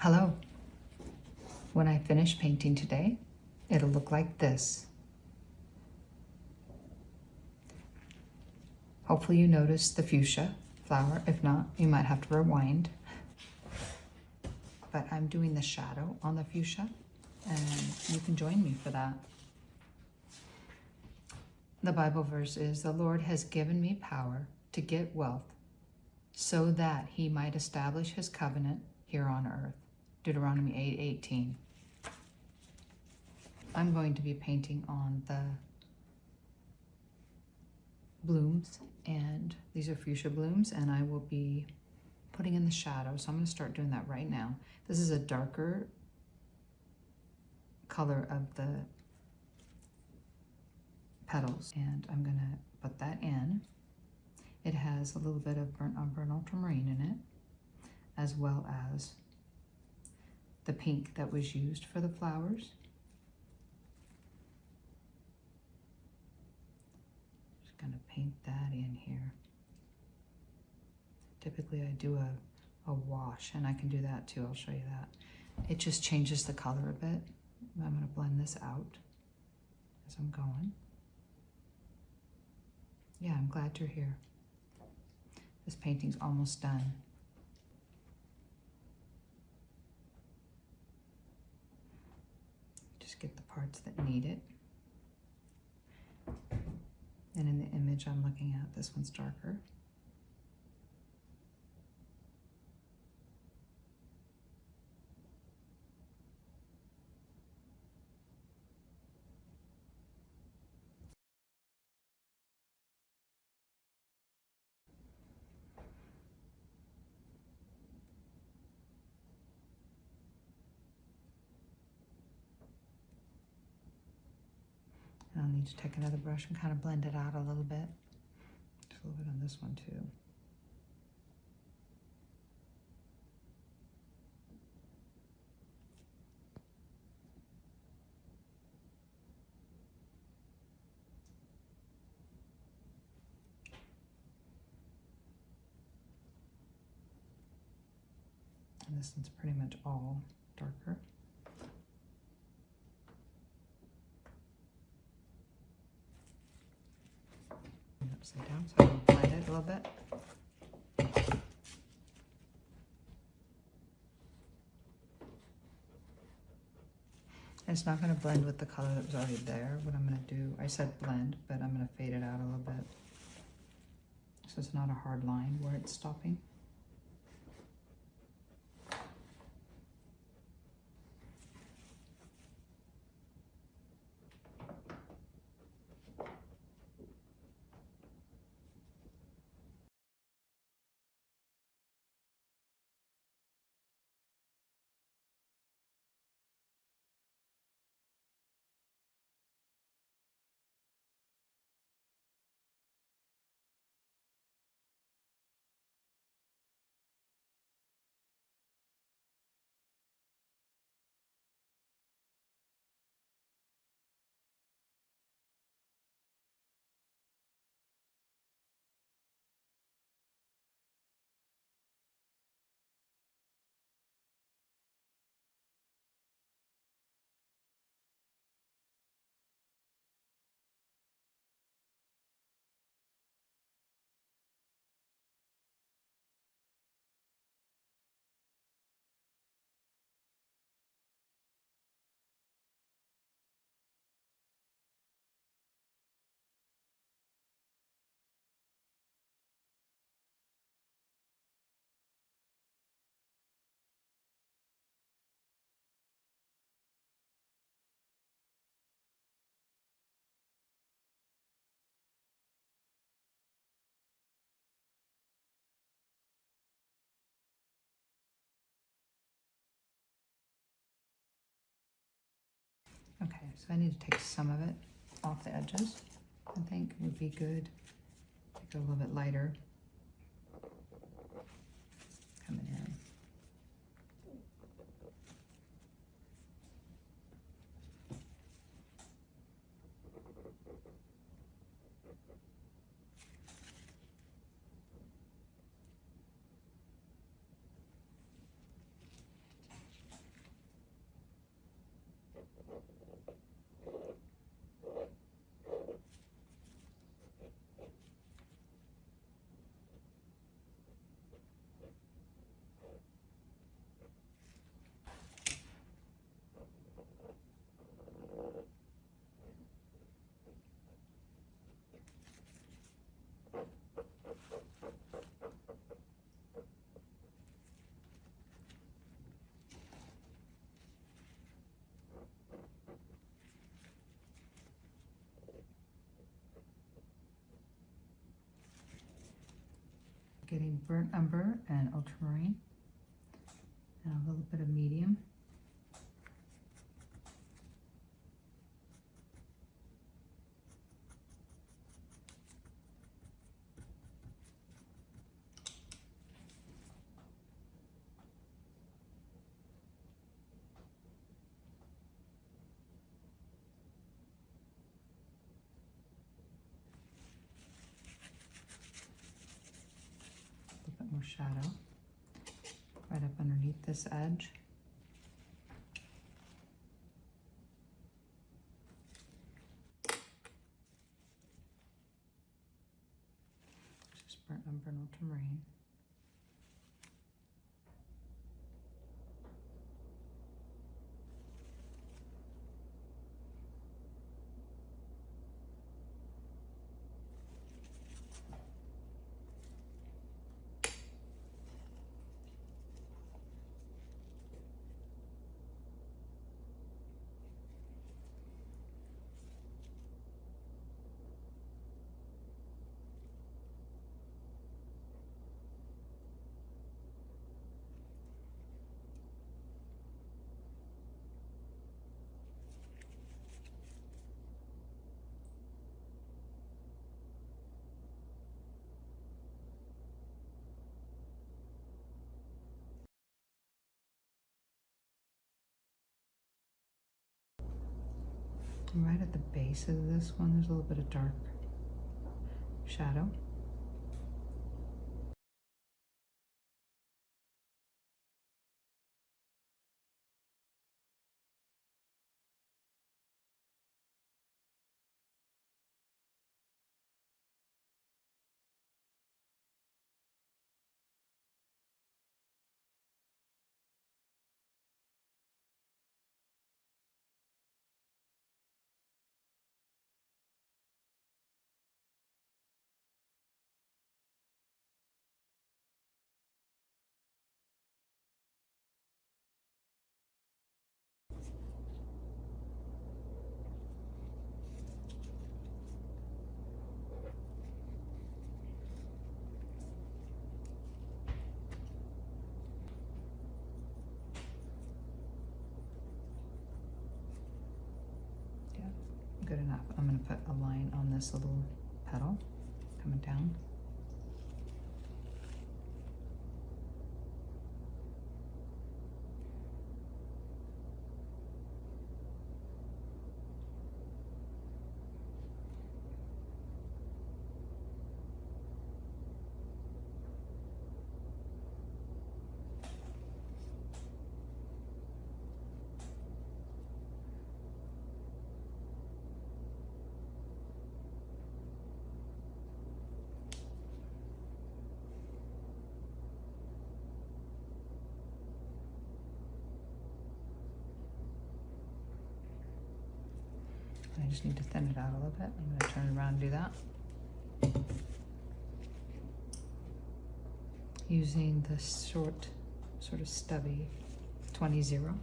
Hello. When I finish painting today, it'll look like this. Hopefully you noticed the fuchsia flower. If not, you might have to rewind. But I'm doing the shadow on the fuchsia, and you can join me for that. The Bible verse is, "The Lord has given me power to get wealth so that he might establish his covenant here on earth." Deuteronomy 8:18. I'm going to be painting on the blooms, and these are fuchsia blooms, and I will be putting in the shadow. So I'm going to start doing that right now. This is a darker color of the petals, and I'm going to put that in. It has a little bit of burnt umber and ultramarine in it, as well as the pink that was used for the flowers. Just going to paint that in here. Typically I do a wash, and I can do that too. I'll show you that. It just changes the color a bit. I'm going to blend this out as I'm going. Yeah, I'm glad you're here. This painting's almost done. Just get the parts that need it. And in the image I'm looking at, this one's darker. I'll need to take another brush and kind of blend it out a little bit. Just a little bit on this one too. And this one's pretty much all darker. Upside down, so I'll blend it a little bit. It's not going to blend with the color that was already there. What I'm going to do, I said blend, but I'm going to fade it out a little bit. So it's not a hard line where it's stopping. Okay, so I need to take some of it off the edges. I think would be good. Make it a little bit lighter. Coming in. getting burnt umber and ultramarine and a little bit of medium. A little bit more shadow right up underneath this edge. Just burnt umber and ultramarine. And right at the base of this one, there's a little bit of dark shadow. Good enough. I'm going to put a line on this little petal coming down. I just need to thin it out a little bit. I'm going to turn around and do that. Using the short, sort of stubby 20-0.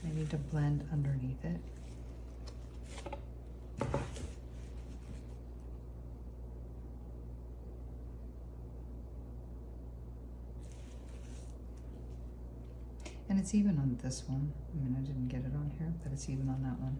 I need to blend underneath it. And it's even on this one. I mean, I didn't get it on here, but it's even on that one.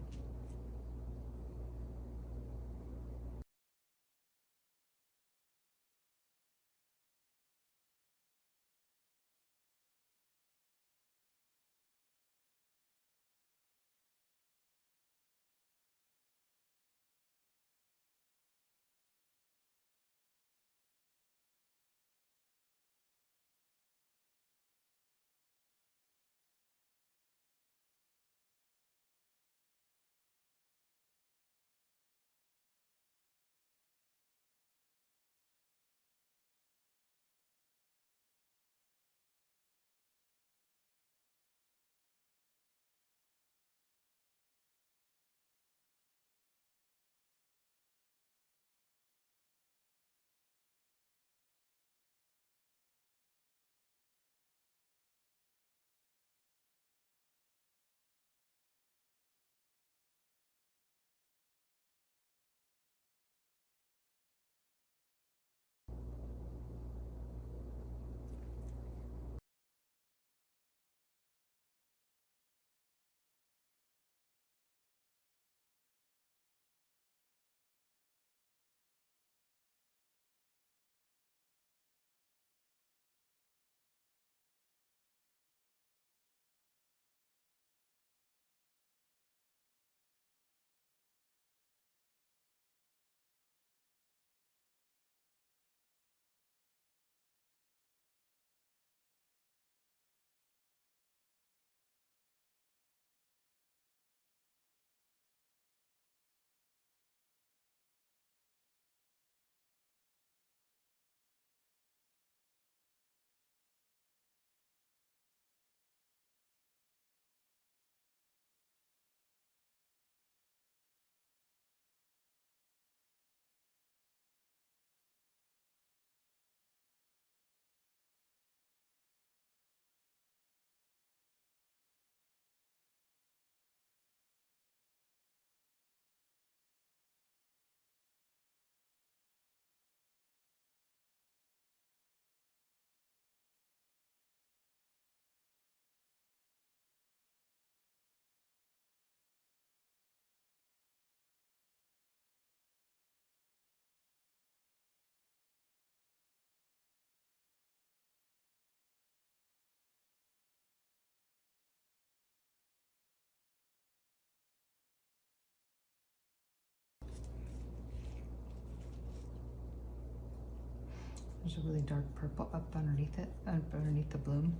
There's a really dark purple up underneath it, underneath the bloom.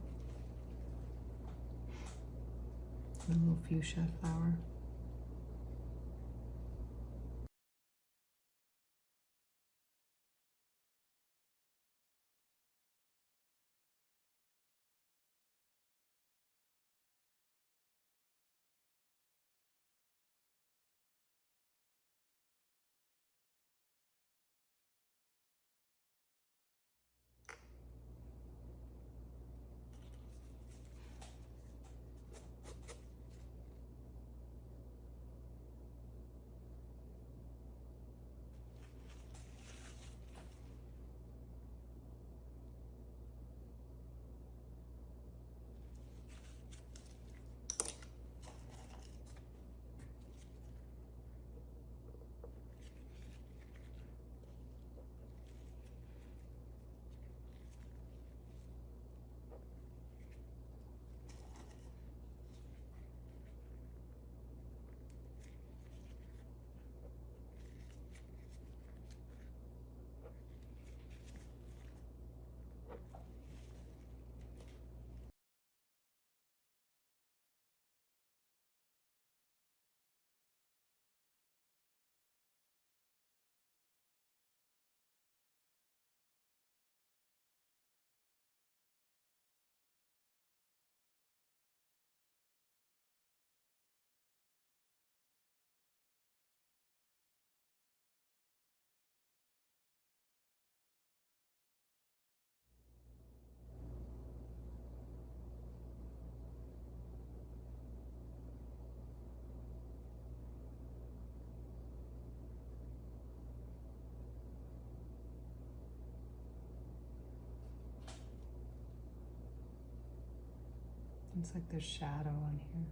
A little fuchsia flower. It's like there's shadow on here.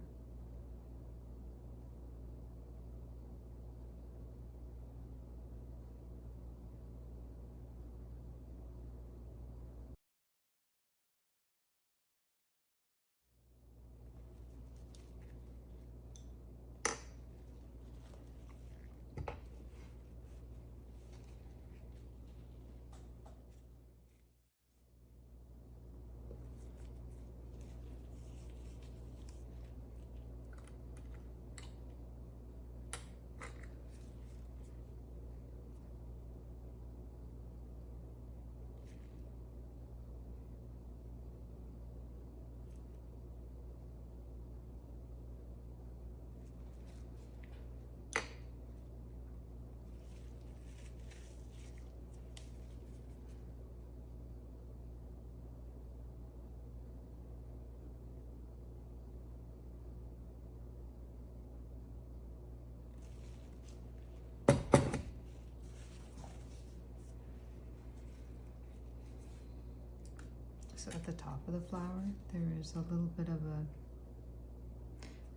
So at the top of the flower, there is a little bit of a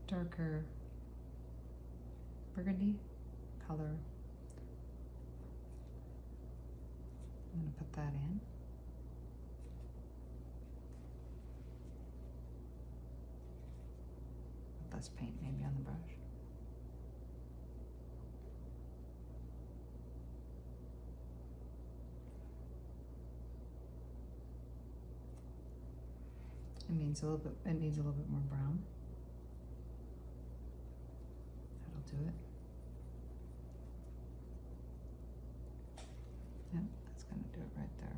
darker burgundy color. I'm going to put that in. Put less paint maybe on the brush. It needs a little bit more brown. That'll do it. Yep, that's gonna do it right there.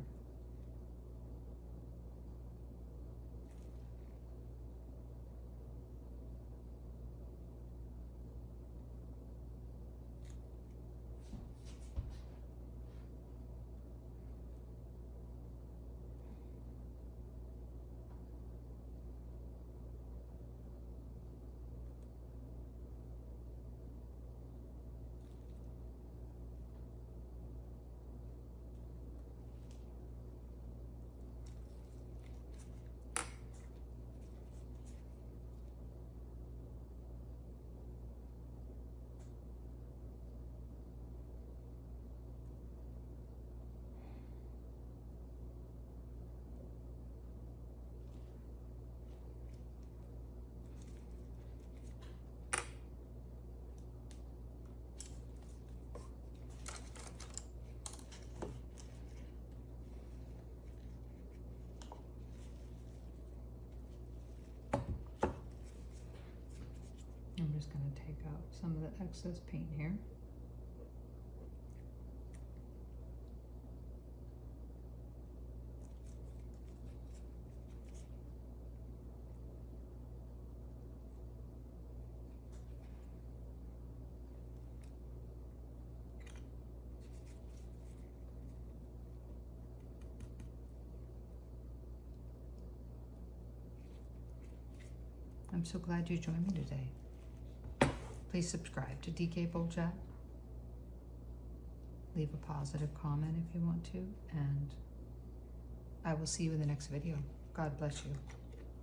just going to take out some of the excess paint here. I'm so glad you joined me today. Please subscribe to DK Bowl Chat. Leave a positive comment if you want to, and I will see you in the next video. God bless you.